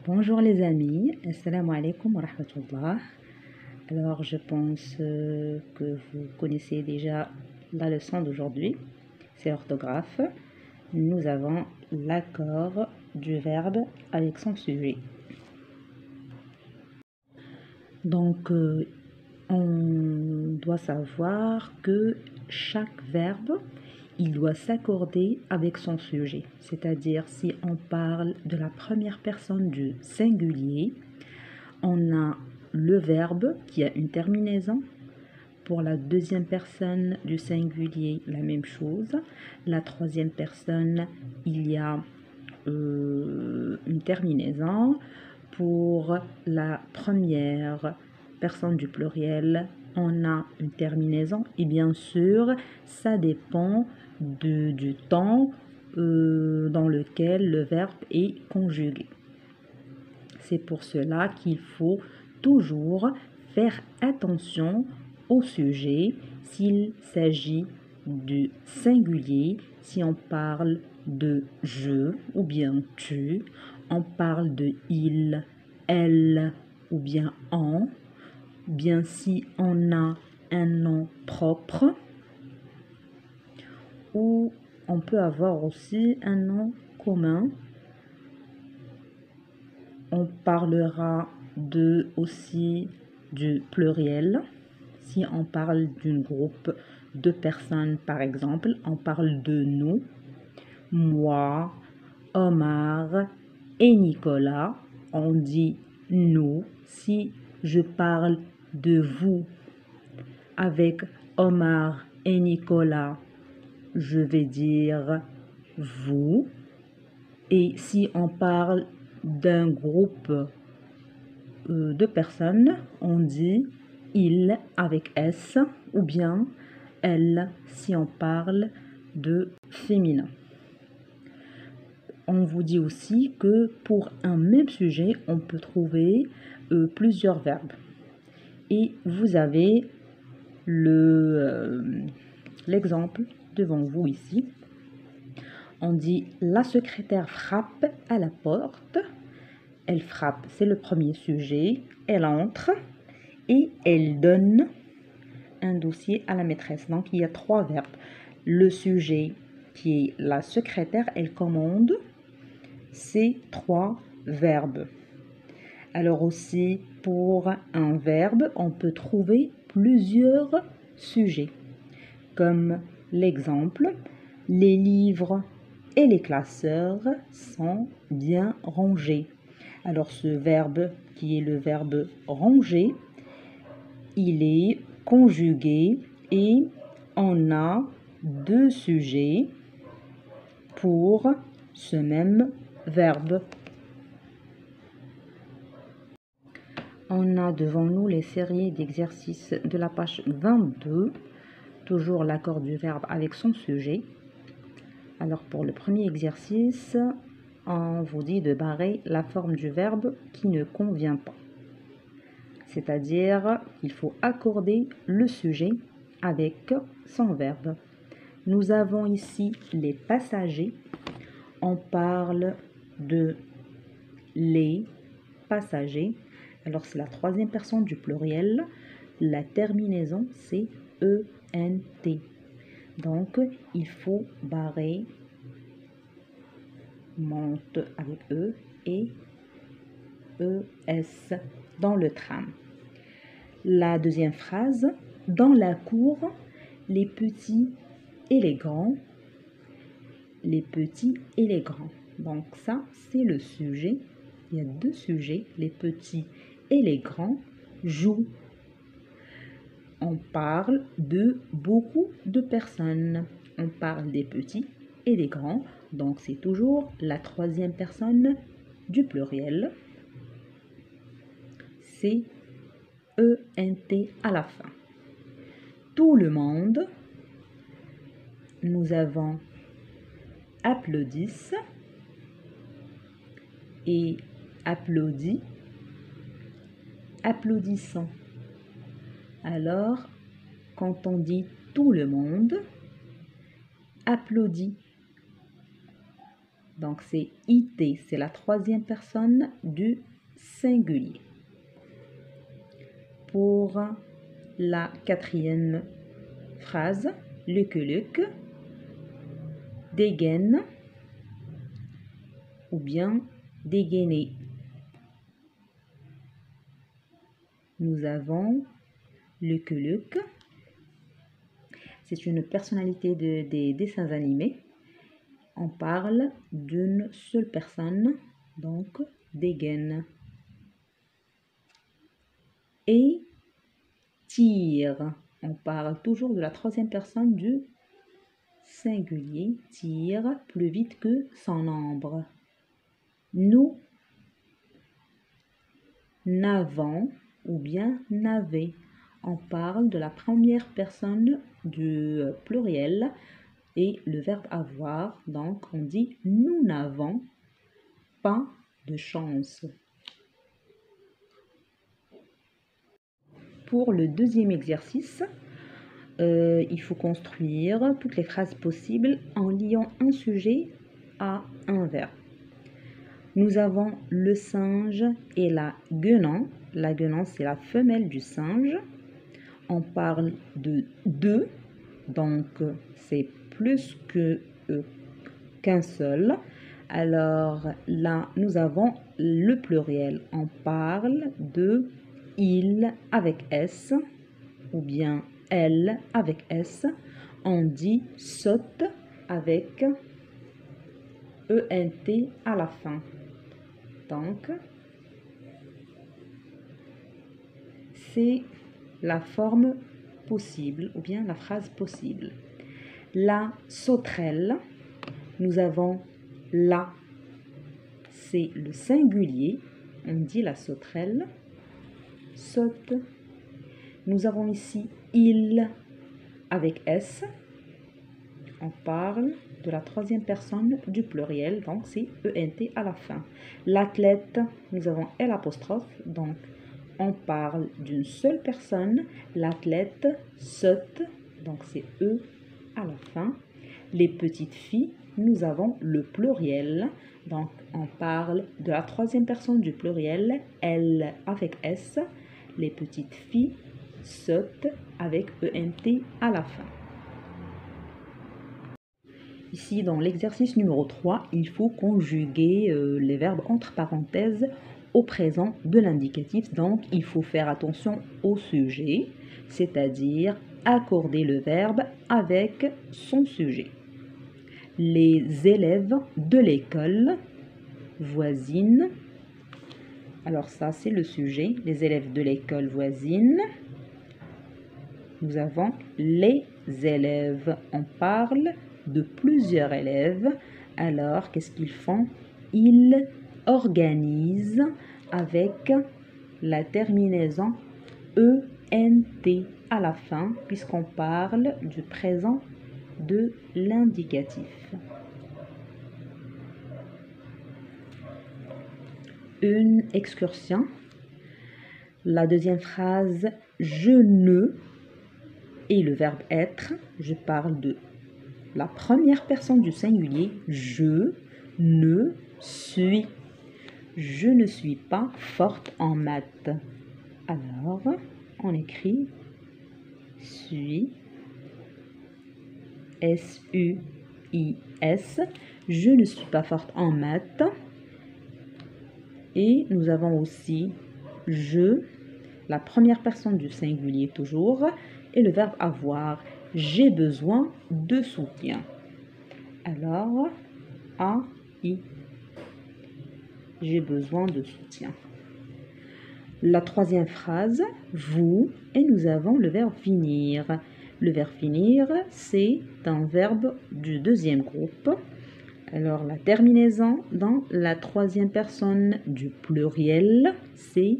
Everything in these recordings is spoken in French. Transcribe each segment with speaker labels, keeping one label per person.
Speaker 1: Bonjour les amis, assalamu alaikum wa rahmatullah. Alors je pense que vous connaissez déjà la leçon d'aujourd'hui, c'est l'orthographe. Nous avons l'accord du verbe avec son sujet. Donc on doit savoir que chaque verbe il doit s'accorder avec son sujet. C'est-à-dire, si on parle de la première personne du singulier, on a le verbe qui a une terminaison. Pour la deuxième personne du singulier, la même chose. La troisième personne, il y a une terminaison. Pour la première personne du pluriel, on a une terminaison. Et bien sûr, ça dépend du temps dans lequel le verbe est conjugué. C'est pour cela qu'il faut toujours faire attention au sujet s'il s'agit du singulier, si on parle de je ou bien tu, on parle de il, elle ou bien on, bien si on a un nom propre, ou on peut avoir aussi un nom commun. On parlera aussi du pluriel. Si on parle d'un groupe de personnes, par exemple, on parle de nous, moi, Omar et Nicolas. On dit nous. Si je parle de vous avec Omar et Nicolas, je vais dire vous. Et si on parle d'un groupe de personnes, on dit il avec S ou bien elle si on parle de féminin. On vous dit aussi que pour un même sujet, on peut trouver plusieurs verbes. Et vous avez l'exemple devant vous ici. On dit la secrétaire frappe à la porte. Elle frappe, c'est le premier sujet. Elle entre et elle donne un dossier à la maîtresse. Donc, il y a 3 verbes. Le sujet qui est la secrétaire, elle commande. C'est 3 verbes. Alors aussi, pour un verbe, on peut trouver plusieurs sujets. Comme l'exemple, les livres et les classeurs sont bien rangés. Alors ce verbe qui est le verbe ranger, il est conjugué et on a 2 sujets pour ce même verbe. On a devant nous les séries d'exercices de la page 22, toujours l'accord du verbe avec son sujet. Alors pour le premier exercice, on vous dit de barrer la forme du verbe qui ne convient pas. C'est-à-dire qu'il faut accorder le sujet avec son verbe. Nous avons ici les passagers. On parle de les passagers. Alors c'est la troisième personne du pluriel. La terminaison c'est ENT. Donc il faut barrer monte avec E et ES dans le tram. La deuxième phrase, dans la cour, les petits et les grands. Les petits et les grands. Donc ça, c'est le sujet. Il y a 2 sujets, les petits et les grands jouent. On parle de beaucoup de personnes. On parle des petits et des grands. Donc c'est toujours la troisième personne du pluriel. C'est ENT à la fin. Tout le monde. Nous avons applaudissent et applaudit, applaudissant. Alors, quand on dit tout le monde, applaudit. Donc c'est IT, c'est la troisième personne du singulier. Pour la quatrième phrase, lukkeluk, dégaine ou bien dégainer. Nous avons lukkeluk. C'est une personnalité des dessins animés. On parle d'une seule personne, donc dégaine. Et tire. On parle toujours de la troisième personne du singulier. Tire plus vite que son nombre. Nous n'avons ou bien n'avez. On parle de la première personne du pluriel et le verbe avoir. Donc on dit nous n'avons pas de chance. Pour le deuxième exercice, il faut construire toutes les phrases possibles en liant un sujet à un verbe. Nous avons le singe et la guenon. La guenon, c'est la femelle du singe. On parle de deux, donc c'est plus qu'un seul. Alors là, nous avons le pluriel. On parle de il avec S ou bien elle avec S. On dit saute avec ENT à la fin. Donc, c'est la forme possible ou bien la phrase possible. La sauterelle, nous avons la, c'est le singulier, on dit la sauterelle, saute. Nous avons ici il avec S, on parle de la troisième personne du pluriel, donc c'est ENT à la fin. L'athlète, nous avons L', donc on parle d'une seule personne. L'athlète saute, donc c'est E à la fin. Les petites filles, nous avons le pluriel, donc on parle de la troisième personne du pluriel, elle avec S. Les petites filles sautent avec ENT à la fin. Ici, dans l'exercice numéro 3, il faut conjuguer les verbes entre parenthèses au présent de l'indicatif. Donc, il faut faire attention au sujet, c'est-à-dire accorder le verbe avec son sujet. Les élèves de l'école voisine. Alors ça, c'est le sujet. Les élèves de l'école voisine. Nous avons les élèves. On parle de plusieurs élèves. Alors, qu'est-ce qu'ils font? Ils organisent avec la terminaison ENT à la fin, puisqu'on parle du présent de l'indicatif. Une excursion. La deuxième phrase, je ne, et le verbe être, je parle de la première personne du singulier, je ne suis. Je ne suis pas forte en maths. Alors, on écrit suis, S-U-I-S. Je ne suis pas forte en maths. Et nous avons aussi je, la première personne du singulier toujours, et le verbe avoir. J'ai besoin de soutien. Alors, A-I. J'ai besoin de soutien. La troisième phrase, vous, et nous avons le verbe finir. Le verbe finir, c'est un verbe du deuxième groupe. Alors, la terminaison dans la troisième personne du pluriel, c'est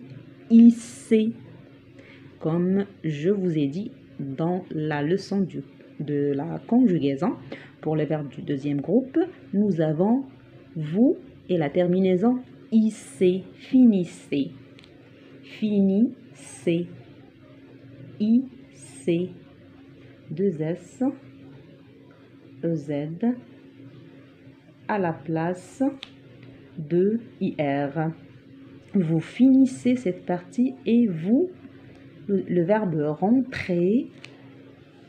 Speaker 1: IC. Comme je vous ai dit dans la leçon de la conjugaison, pour le verbe du deuxième groupe, nous avons vous et la terminaison IC, finissez. Finissez. IC. 2 S. EZ. à la place de IR. Vous finissez cette partie et le verbe rentrer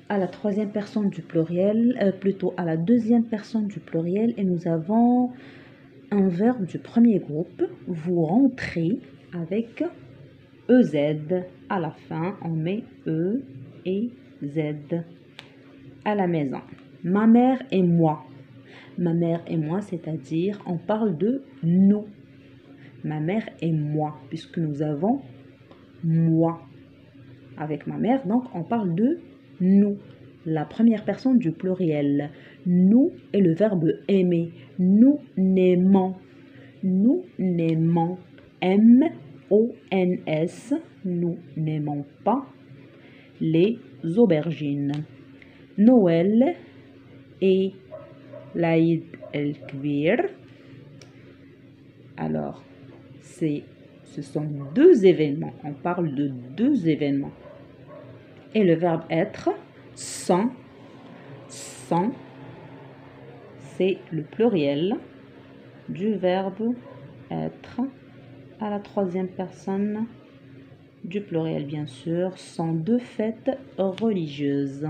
Speaker 1: à la troisième personne du pluriel, plutôt à la deuxième personne du pluriel, et nous avons un verbe du premier groupe. Vous rentrez avec EZ. À la fin, on met E et Z. À la maison. Ma mère et moi. Ma mère et moi, c'est-à-dire, on parle de nous. Ma mère et moi, puisque nous avons moi avec ma mère, donc on parle de nous. La première personne du pluriel. Nous est le verbe aimer. Nous n'aimons. Nous n'aimons. M-O-N-S. Nous n'aimons pas les aubergines. Noël et l'Aïd el-Kbir. Alors, ce sont deux événements. On parle de deux événements. Et le verbe être, sans, c'est le pluriel du verbe être à la troisième personne du pluriel, bien sûr, sont deux fêtes religieuses.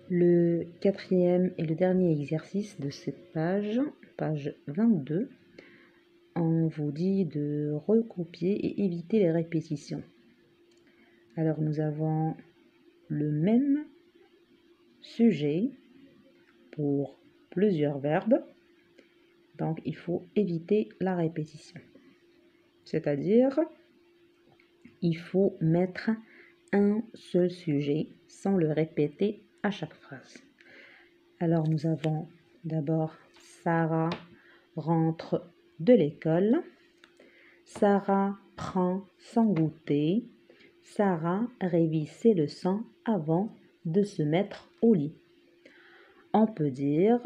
Speaker 1: Le quatrième et le dernier exercice de cette page 22, on vous dit de recopier et éviter les répétitions. Alors nous avons le même sujet pour plusieurs verbes, donc il faut éviter la répétition. C'est-à-dire, il faut mettre un seul sujet sans le répéter à chaque phrase. Alors nous avons d'abord Sarah rentre de l'école. Sarah prend son goûter. Sarah révise ses leçons avant de se mettre au lit. On peut dire,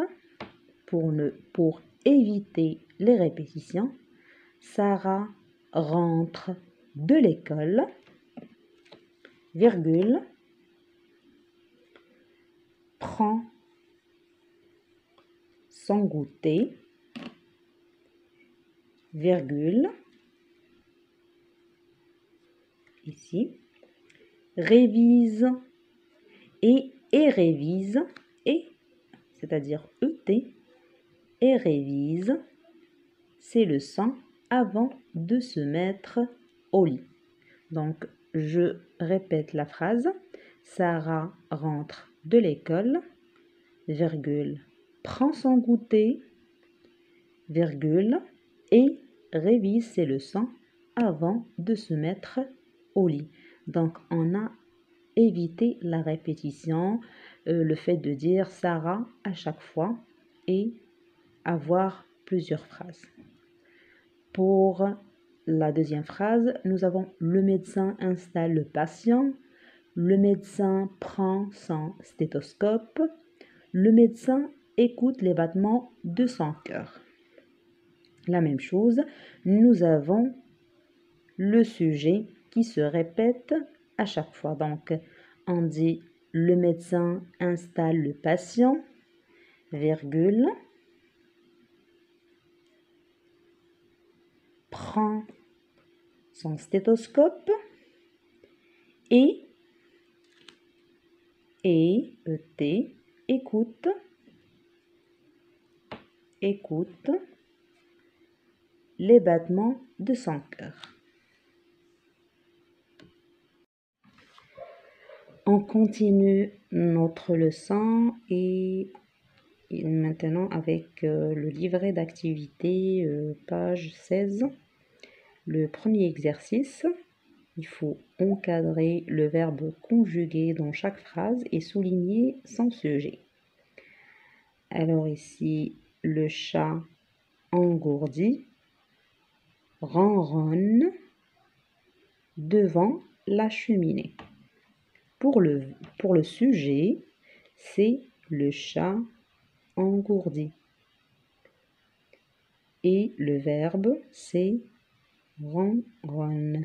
Speaker 1: pour éviter les répétitions, Sarah rentre de l'école, virgule, prend son goûter, virgule, ici, révise et révise, c'est-à-dire ET, et révise ses leçons avant de se mettre au lit. Donc, je répète la phrase. Sarah rentre de l'école, virgule, prend son goûter, virgule, et révise ses leçons avant de se mettre au lit. Donc, on a évité la répétition, le fait de dire Sarah à chaque fois et avoir plusieurs phrases. Pour la deuxième phrase, nous avons le médecin installe le patient, le médecin prend son stéthoscope, le médecin écoute les battements de son cœur. La même chose, nous avons le sujet qui se répète à chaque fois. Donc, on dit le médecin installe le patient, virgule, prend son stéthoscope et écoute les battements de son cœur. On continue notre leçon et maintenant avec le livret d'activité, page 16. Le premier exercice, il faut encadrer le verbe conjugué dans chaque phrase et souligner son sujet. Alors ici, le chat engourdi ronronne devant la cheminée. Pour le sujet, c'est le chat engourdi. Et le verbe, c'est ronronne.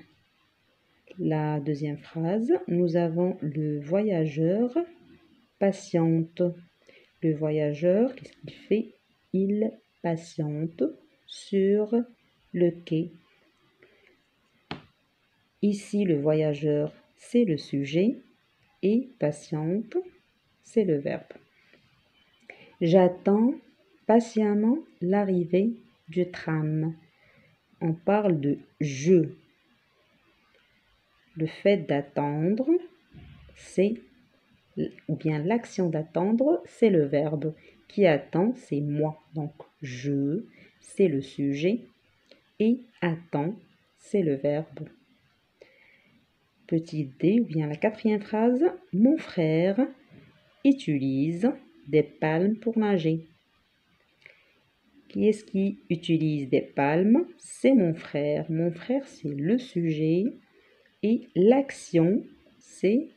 Speaker 1: La deuxième phrase, nous avons le voyageur patiente. Le voyageur, qu'est-ce qu'il fait? Il patiente sur le quai. Ici, le voyageur, c'est le sujet et patiente, c'est le verbe. J'attends patiemment l'arrivée du tram. On parle de je. Le fait d'attendre, c'est, ou bien l'action d'attendre, c'est le verbe. Qui attend, c'est moi. Donc, je, c'est le sujet. Et attend, c'est le verbe. Petit D, ou bien la quatrième phrase, mon frère utilise des palmes pour nager. Qui est-ce qui utilise des palmes? C'est mon frère. Mon frère, c'est le sujet. Et l'action, c'est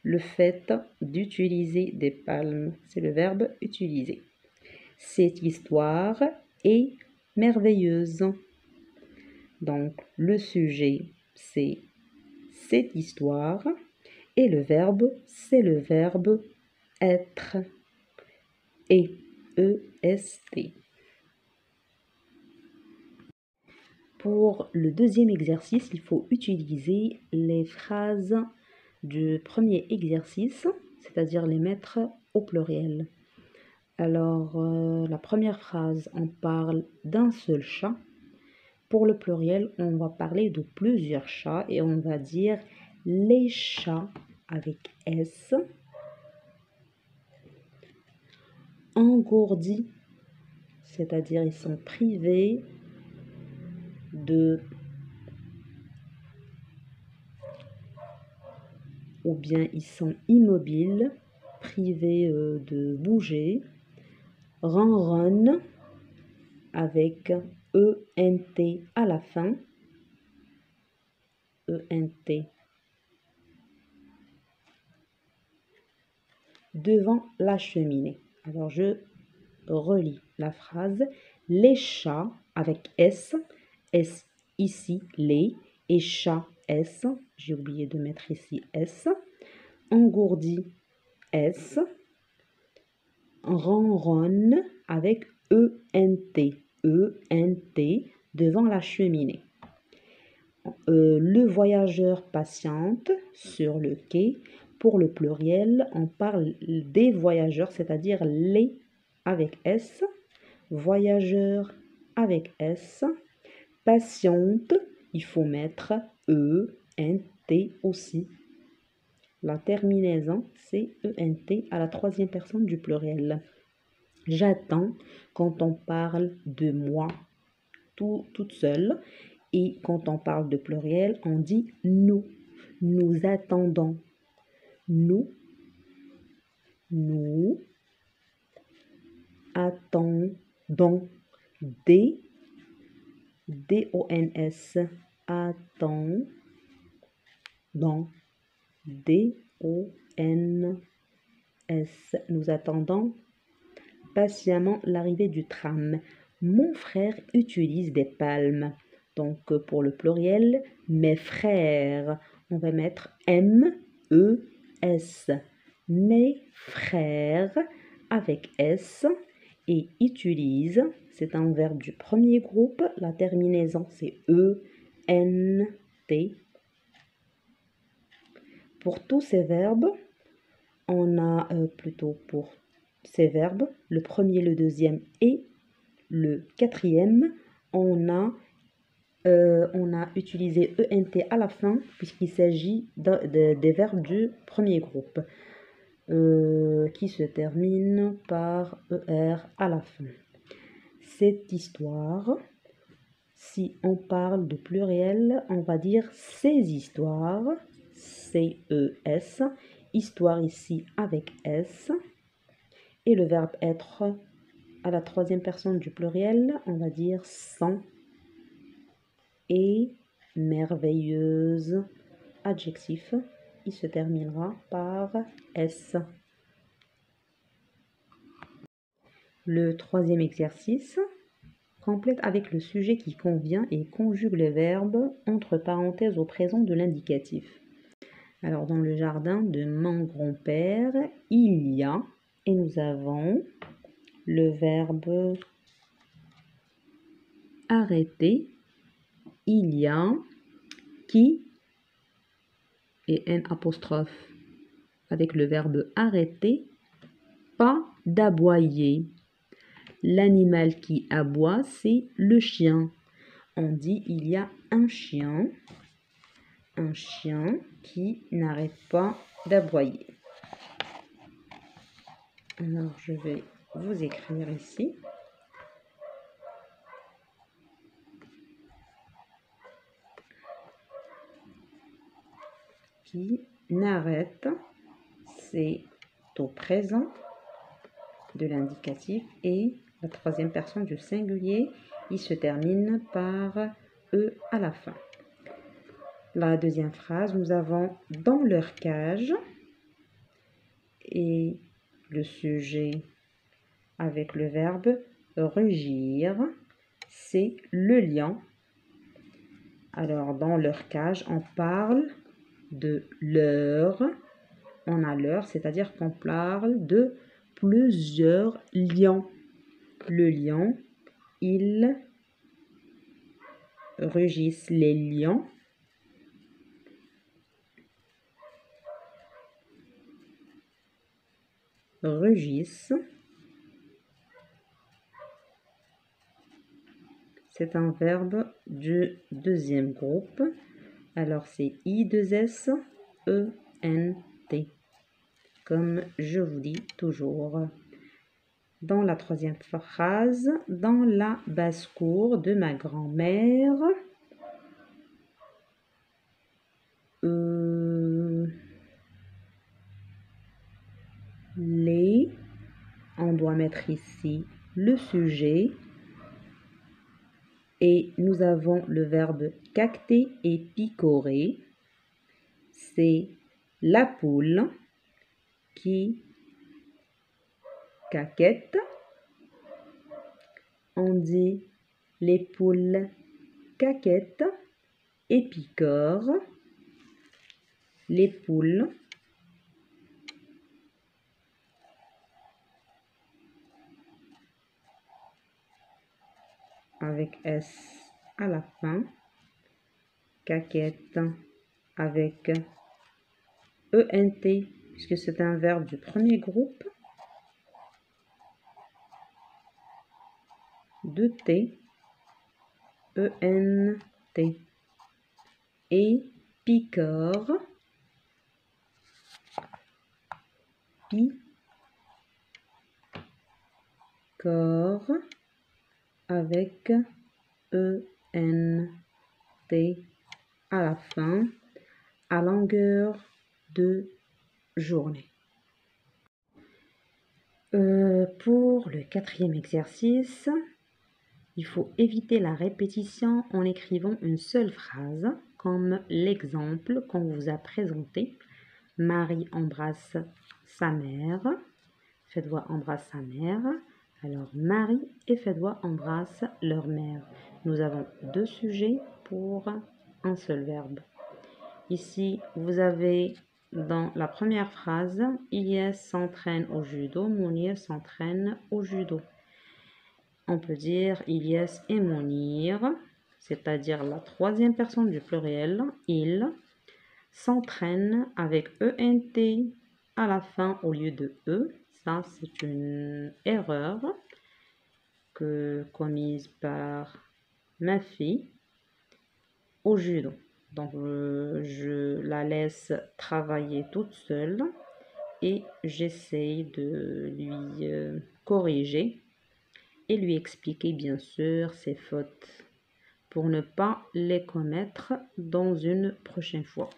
Speaker 1: le fait d'utiliser des palmes. C'est le verbe utiliser. Cette histoire est merveilleuse. Donc, le sujet, c'est cette histoire. Et le verbe, c'est le verbe être. Et, E-S-T. Pour le deuxième exercice, il faut utiliser les phrases du premier exercice, c'est-à-dire les mettre au pluriel. Alors, la première phrase, on parle d'un seul chat. Pour le pluriel, on va parler de plusieurs chats et on va dire les chats avec S. Engourdis, c'est-à-dire ils sont privés de, ou bien ils sont immobiles, privés de bouger. Ronronne avec E-N-T à la fin. E-N-T. Devant la cheminée. Alors je relis la phrase. Les chats avec S. S ici, les. Et chat S. J'ai oublié de mettre ici S. Engourdi S. Ronronne avec E-N-T. E-N-T devant la cheminée. Le voyageur patiente sur le quai. Pour le pluriel, on parle des voyageurs, c'est-à-dire les avec S. Voyageurs avec S. Patiente, il faut mettre E-N-T aussi. La terminaison, c'est E-N-T à la troisième personne du pluriel. J'attends quand on parle de moi toute seule. Et quand on parle de pluriel, on dit nous. Nous attendons. Nous attendons. D-O-N-S. Attendons. D-O-N-S. Nous attendons patiemment l'arrivée du tram. Mon frère utilise des palmes. Donc, pour le pluriel, mes frères. On va mettre M-E-S. Mes frères avec S. Et utilise, c'est un verbe du premier groupe. La terminaison, c'est E-N-T. Pour tous ces verbes, on a plutôt pour ces verbes, le premier, le deuxième et le quatrième, on a utilisé ENT à la fin puisqu'il s'agit des verbes du premier groupe qui se termine par ER à la fin. Cette histoire, si on parle de pluriel, on va dire ces histoires, C-E-S, histoire ici avec S, et le verbe être à la troisième personne du pluriel, on va dire sans. Et merveilleuse, adjectif, il se terminera par S. Le troisième exercice, complète avec le sujet qui convient et conjugue les verbes entre parenthèses au présent de l'indicatif. Alors, dans le jardin de mon grand-père, il y a Et nous avons le verbe arrêter. Il y a qui et un apostrophe. Avec le verbe arrêter, pas d'aboyer. L'animal qui aboie, c'est le chien. On dit il y a un chien qui n'arrête pas d'aboyer. Alors, je vais vous écrire ici. Qui n'arrête, c'est au présent de l'indicatif et la troisième personne du singulier, il se termine par E à la fin. La deuxième phrase, nous avons dans leur cage et le sujet avec le verbe rugir, c'est le lion. Alors, dans leur cage, on parle de leur. On a leur, c'est-à-dire qu'on parle de plusieurs lions. Le lion, ils rugissent. Les lions rugissent. C'est un verbe du deuxième groupe. Alors, c'est I2S, E-N-T. Comme je vous dis toujours. Dans la troisième phrase, dans la basse-cour de ma grand-mère, on doit mettre ici le sujet et nous avons le verbe caqueter et picorer. C'est la poule qui caquette. On dit les poules caquettent et picorent. Les poules avec S à la fin, caquette avec ENT, puisque c'est un verbe du premier groupe, de T, ENT, et picore, picore, avec ENT à la fin, à longueur de journée. Pour le quatrième exercice, il faut éviter la répétition en écrivant une seule phrase, comme l'exemple qu'on vous a présenté. Marie embrasse sa mère. Fedwa embrasse sa mère. Alors, Marie et Fedwa embrassent leur mère. Nous avons deux sujets pour un seul verbe. Ici, vous avez dans la première phrase, Ilyes s'entraîne au judo, Mounir s'entraîne au judo. On peut dire Ilyes et Mounir, c'est-à-dire la troisième personne du pluriel, ils s'entraînent avec ENT à la fin au lieu de E. Ça, c'est une erreur commise par ma fille au judo. Donc, je la laisse travailler toute seule et j'essaye de lui corriger et lui expliquer bien sûr ses fautes pour ne pas les commettre dans une prochaine fois.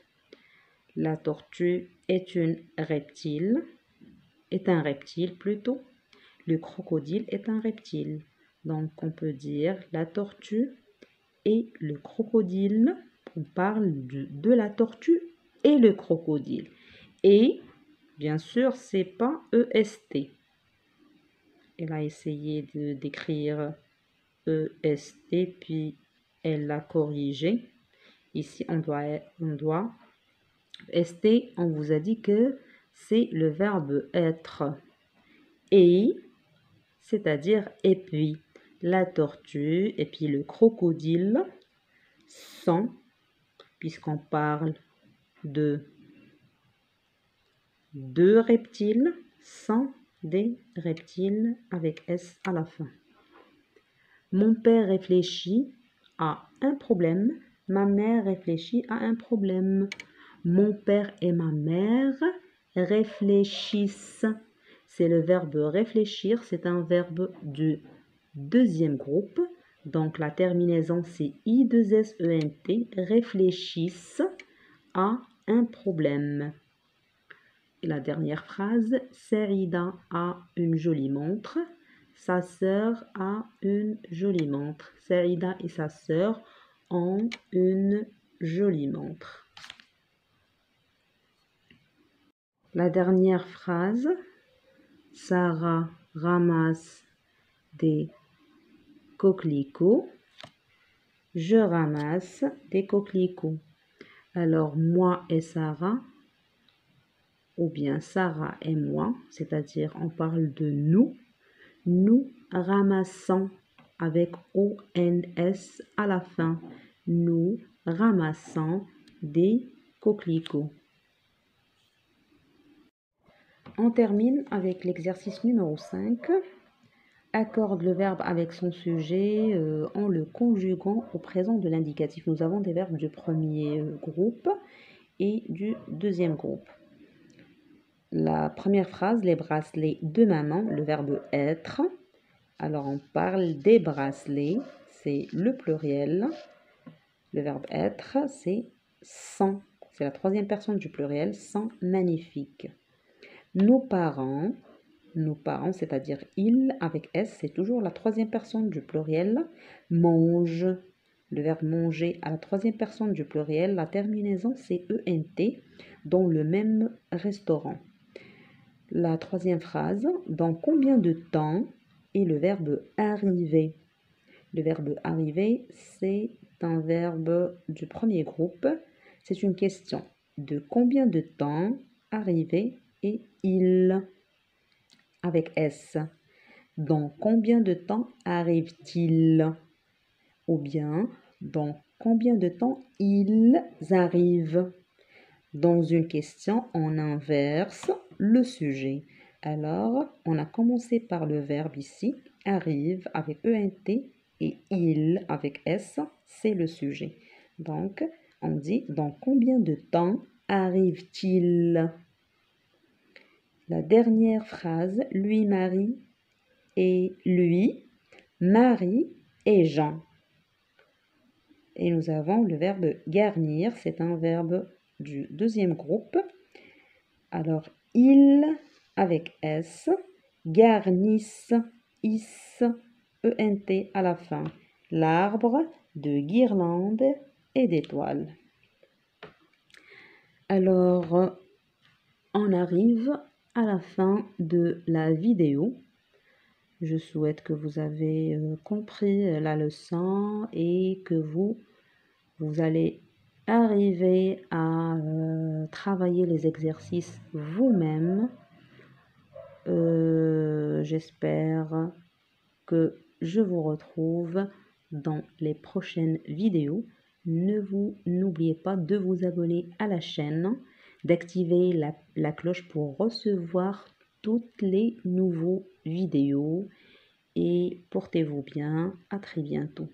Speaker 1: La tortue est un reptile plutôt. Le crocodile est un reptile. Donc, on peut dire la tortue et le crocodile. On parle de la tortue et le crocodile. Et, bien sûr, c'est pas EST. Elle a essayé d'écrire EST, puis elle l'a corrigé. Ici, on doit ST, on vous a dit que c'est le verbe être. et, c'est-à-dire et puis. La tortue et puis le crocodile sont, puisqu'on parle de deux reptiles, sont des reptiles avec S à la fin. Mon père réfléchit à un problème. Ma mère réfléchit à un problème. Mon père et ma mère réfléchissent. C'est le verbe réfléchir, c'est un verbe du deuxième groupe. Donc la terminaison c'est I2SENT, réfléchissent à un problème. Et la dernière phrase, Saïda a une jolie montre. Sa sœur a une jolie montre. Saïda et sa sœur ont une jolie montre. La dernière phrase, Sarah ramasse des coquelicots. Je ramasse des coquelicots. Alors, moi et Sarah, ou bien Sarah et moi, c'est-à-dire on parle de nous ramassons avec ONS à la fin. Nous ramassons des coquelicots. On termine avec l'exercice numéro 5. Accorde le verbe avec son sujet en le conjuguant au présent de l'indicatif. Nous avons des verbes du premier groupe et du deuxième groupe. La première phrase, les bracelets de maman, le verbe être. Alors on parle des bracelets, c'est le pluriel. Le verbe être, c'est sont. C'est la troisième personne du pluriel, sont magnifiques. Nos parents, c'est-à-dire ils avec S, c'est toujours la troisième personne du pluriel. Mange, le verbe manger à la troisième personne du pluriel. La terminaison c'est ENT, dans le même restaurant. La troisième phrase, dans combien de temps, et le verbe arriver. Le verbe arriver, c'est un verbe du premier groupe. C'est une question. De combien de temps arriver et il avec S. Dans combien de temps arrive-t-il? Ou bien, dans combien de temps ils arrivent? Dans une question, on inverse le sujet. Alors, on a commencé par le verbe ici, arrive avec ENT et il avec S, c'est le sujet. Donc, on dit dans combien de temps arrive-t-il? La dernière phrase, lui, Marie et lui, Marie et Jean. Et nous avons le verbe garnir, c'est un verbe du deuxième groupe. Alors, ils avec S, garnissent, is, ENT à la fin. L'arbre de guirlandes et d'étoiles. Alors, on arrive à la fin de la vidéo. Je souhaite que vous avez compris la leçon et que vous allez arriver à travailler les exercices vous-même. J'espère que je vous retrouve dans les prochaines vidéos. N'oubliez pas de vous abonner à la chaîne, d'activer la cloche pour recevoir toutes les nouvelles vidéos et portez-vous bien, à très bientôt.